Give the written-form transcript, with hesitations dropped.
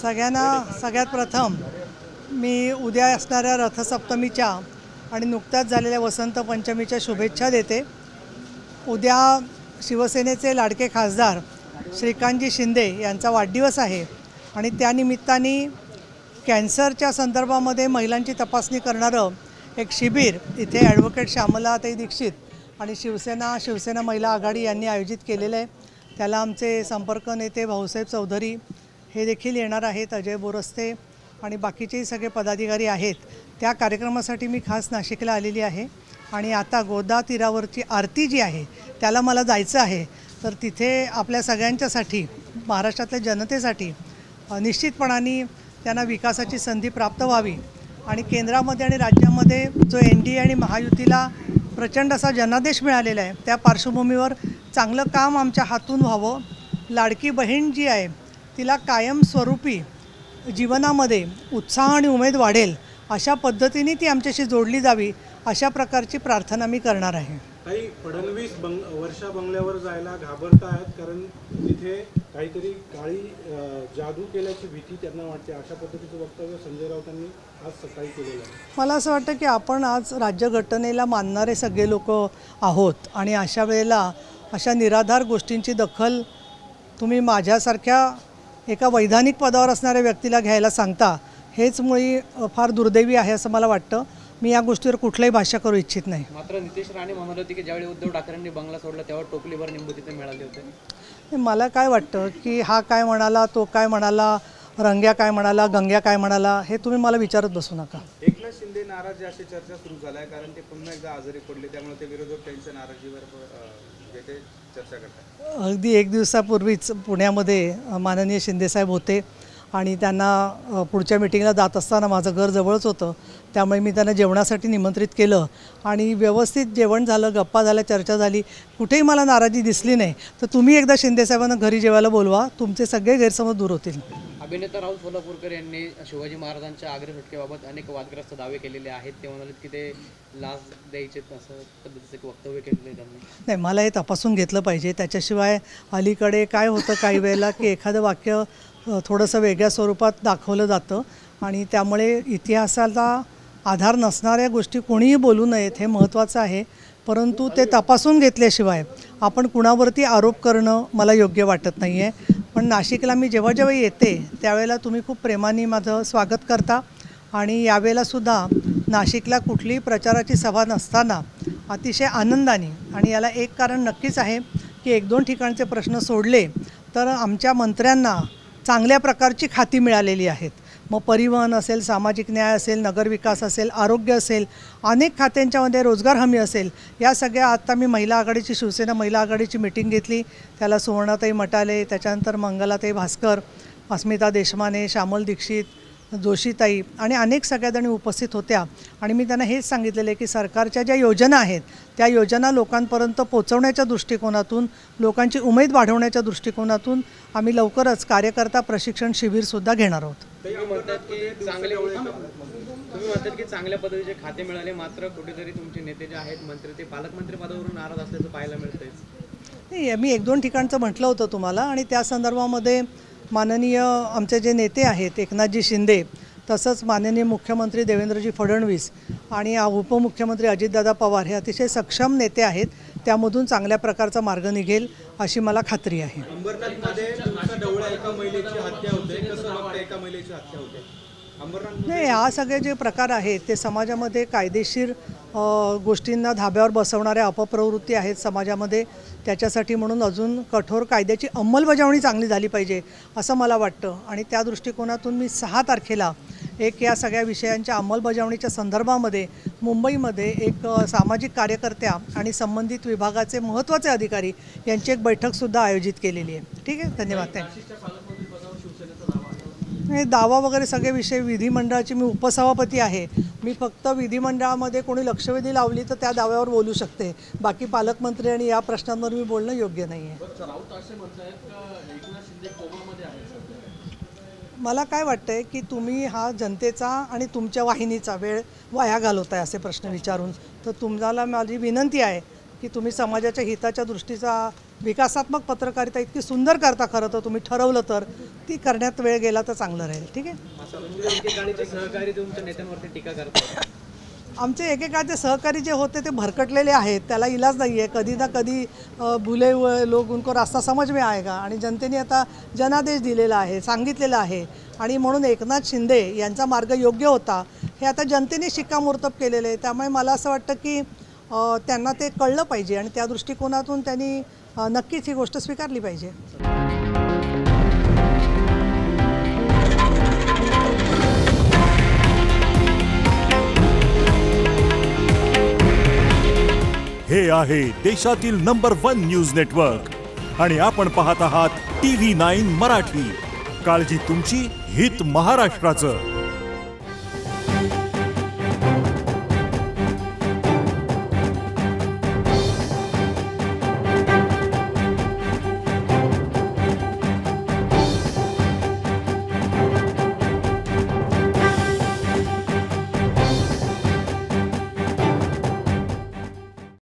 सगळ्यात प्रथम मी उद्या असणाऱ्या रथसप्तमीच्या आणि नुकत्याच झालेल्या वसंत पंचमीच्या शुभेच्छा देते। उद्या शिवसेनेचे लाडके खासदार श्रीकांतजी शिंदे यांचा वाढदिवस आहे आणि त्यानिमित्ताने कॅन्सरच्या संदर्भामध्ये महिलांची तपासणी करणारं एक शिबिर इथे ॲडव्होकेट श्यामलाताई दीक्षित आणि शिवसेना महिला आघाडी यांनी आयोजित केलेलं आहे। त्याला आमचे संपर्क नेते भाऊसाहेब चौधरी हे देखील येणार आहेत, अजय बोरस्ते आणि बाकीचेही सगळे पदाधिकारी आहेत। त्या कार्यक्रमासाठी मी खास नाशिकला आलेली आहे आणि आता गोदा तीरावरची आरती जी आहे त्याला मला जायचं आहे। तर तिथे आपल्या सगळ्यांच्यासाठी, महाराष्ट्रातल्या जनतेसाठी निश्चितपणाने त्यांना विकासाची संधी प्राप्त व्हावी आणि केंद्रामध्ये आणि राज्यामध्ये जो NDA आणि महायुतीला प्रचंड असा जनादेश मिळालेला आहे त्या पार्श्वभूमीवर चांगलं काम आमच्या हातून व्हावं। लाडकी बहीण जी आहे तिला कायमस्वरूपी जीवनामध्ये उत्साह आणि उमेद वाढेल अशा पद्धतीने ती आमच्याशी जोडली जावी, अशा प्रकारची प्रार्थना मी करणार आहे। काही फडणवीस वर्षा बंगल्यावर जायला घाबरत आहेत कारण तिथे काहीतरी काळी जादू केल्याची भीती त्यांना वाटते, अशा पद्धतीचं वक्तव्य संजय राऊतांनी आज सकाळी केलेलं आहे। मला असं वाटतं की आपण आज राज्यघटनेला मानणारे सगळे लोक आहोत आणि अशा वेळेला अशा निराधार गोष्टींची दखल तुम्ही माझ्यासारख्या एका वैधानिक पदावर असणाऱ्या व्यक्तीला घ्यायला सांगता, हेच मुळी फार दुर्दैवी आहे असं मला वाटतं। मी या गोष्टीवर कुठलाही भाष्य करू इच्छित नाही। मात्र नितेश राणे म्हणाले होते की ज्यावेळी उद्धव ठाकरेंनी बंगला सोडला तेव्हा टोपलीभर निंबू तिथे मिळाले होते। मला काय वाटतं की हा काय म्हणाला, तो काय म्हणाला, रंग्या काय म्हणाला, गंग्या काय म्हणाला, हे तुम्ही मला विचारत बसू नका। एकनाथ शिंदे नाराज अशी चर्चा सुरू झाली आहे कारण ते पुन्हा एकदा आजारी पडले, त्यामुळे ते विरोधक त्यांच्या नाराजीवर ते चर्चा करतात। अगदी एक दिवसापूर्वीच पुण्यामध्ये माननीय शिंदेसाहेब होते आणि त्यांना पुढच्या मीटिंगला जात असताना माझं घर जवळच होतं, त्यामुळे मी त्यांना जेवणासाठी निमंत्रित केलं आणि व्यवस्थित जेवण झालं, गप्पा झाल्या, चर्चा झाली, कुठेही मला नाराजी दिसली नाही। तर तुम्ही एकदा शिंदेसाहेबांना घरी जेवायला बोलवा, तुमचे सगळे गैरसमज दूर होतील। अभिनेता राहुल सोलापूरकर यांनी शिवाजी महाराजांच्या आग्रा सुटकेबाबत अनेक वादग्रस्त दावे केलेले आहेत। ते म्हणाले की ते लाच द्यायचे असं पद्धतीचं वक्तव्य केलेलं त्यांनी। नाही, मला हे तपासून घेतलं पाहिजे। त्याच्याशिवाय अलीकडे काय होतं काही वेळेला की एखादं वाक्य थोडंसं वेगळ्या स्वरूपात दाखवलं जातं आणि त्यामुळे इतिहासाला आधार नसणाऱ्या गोष्टी कोणीही बोलू नयेत हे महत्त्वाचं आहे। परंतु ते तपासून घेतल्याशिवाय आपण कुणावरती आरोप करणं मला योग्य वाटत नाही आहे। पण नाशिकला मी जेव्हा जेव्हा येते त्यावेळेला तुम्ही खूप प्रेमाने माझं स्वागत करता आणि यावेळेलासुद्धा नाशिकला कुठलीही प्रचाराची सभा नसताना अतिशय आनंदाने, आणि याला एक कारण नक्कीच आहे की 1-2 ठिकाणचे प्रश्न सोडले तर आमच्या मंत्र्यांना चांगल्या प्रकारची खाती मिळालेली आहेत। मग परिवहन असेल, सामाजिक न्याय असेल, नगरविकास असेल, आरोग्य असेल, अनेक खात्यांच्यामध्ये रोजगार हमी असेल, या सगळ्या आता मी महिला आघाडीची, शिवसेना महिला आघाडीची मीटिंग घेतली, त्याला सुवर्णाताई मटाले, त्याच्यानंतर मंगलाताई भास्कर, अस्मिता देशमाने, श्यामल दीक्षित, जोशीताई आणि अनेक सगळ्याजणी उपस्थित होत्या आणि मी त्यांना हेच सांगितलेलं आहे की सरकारच्या ज्या योजना आहेत त्या योजना लोकांपर्यंत पोहोचवण्याच्या दृष्टिकोनातून, लोकांची उमेद वाढवण्याच्या दृष्टिकोनातून आम्ही लवकरच कार्यकर्ता प्रशिक्षण शिबिरसुद्धा घेणार आहोत। तुम्ही म्हणतात की चांगल्या पद्धतीचे खाते मिळाले, मात्र कुठेतरी तुमचे नेते जे आहेत मंत्री ते पालकमंत्री पदावरून नाराज असल्याचं पाहायला मिळतंय। नाही, मी 1-2 ठिकाणचं म्हटलं होतं तुम्हाला आणि त्या संदर्भामध्ये माननीय आमचे जे नेते आहेत एकनाथजी शिंदे, तसंच माननीय मुख्यमंत्री देवेंद्रजी फडणवीस आणि उपमुख्यमंत्री अजितदादा पवार हे अतिशय सक्षम नेते आहेत। त्यामधून चांगल्या प्रकारचा मार्ग निघेल अशी मला खात्री आहे। अंबरनाथमध्ये एका महिलेची हत्या होते, कसं बघता एका महिलेची हत्या होते अंबरनाथ? नाही, हा सगळे जे प्रकार आहेत ते समाजामध्ये कायदेशीर गोष्टींना धाब्यावर बसवणाऱ्या अपप्रवृत्ती आहेत समाजामध्ये। त्याच्यासाठी म्हणून अजून कठोर कायद्याची अंमलबजावणी चांगली झाली पाहिजे असं मला वाटतं आणि त्या दृष्टिकोनातून मी 6 तारखेला एक या सगळ्या विषयांच्या अंमलबजावणीच्या संदर्भामध्ये मुंबईमध्ये एक सामाजिक कार्यकर्त्या आणि संबंधित विभागाचे महत्त्वाचे अधिकारी यांची एक बैठकसुद्धा आयोजित केलेली आहे। ठीक आहे, धन्यवाद। हे दावा वगैरे सगळे विषय विधिमंडळाची, मी उपसभापती आहे, मी फक्त विधिमंडळामध्ये कोणी लक्षवेधी लावली तर त्या दाव्यावर बोलू शकते, बाकी पालकमंत्री आणि या प्रश्नांवर मी बोलणं योग्य नाही आहे। मला काय वाटतंय की तुम्ही हा जनतेचा आणि तुमच्या वाहिनीचा वेळ वाया घालवताय असे प्रश्न विचारून, तर तुम्हाला माझी विनंती आहे की तुम्ही समाजाच्या हिताच्या दृष्टीचा विकासात्मक पत्रकारिता इतकी सुंदर करता खरं तर तुम्ही ठरवलं तर ती करण्यात वेळ गेला तर चांगलं राहील. ठीक आहे. एकेकाळचे सहकारी तुमच्या नेत्यांवरती टीका करतात. आमचे एकेकाळचे सहकारी जे होते ते भरकटलेले आहेत, त्याला इलाज नाही आहे. कधी ना कधी भुले हुए लोग उनको रास्ता समझ में आएगा. आणि जनतेने आता जनादेश दिलेला आहे, सांगितलेलं आहे. आणि म्हणून एकनाथ शिंदे यांचा मार्ग योग्य होता हे आता जनतेने शिक्कामोर्तब केलेलं आहे. त्यामुळे मला असं वाटतं की त्यांना ते कळलं पाहिजे आणि त्या दृष्टिकोनातून त्यांनी नक्कीच ही गोष्ट स्वीकारली पाहिजे. हे आहे देशातील नंबर 1 न्यूज नेटवर्क आणि आपण पाहत आहात TV9 मराठी. काळजी तुमची, हित महाराष्ट्राचं.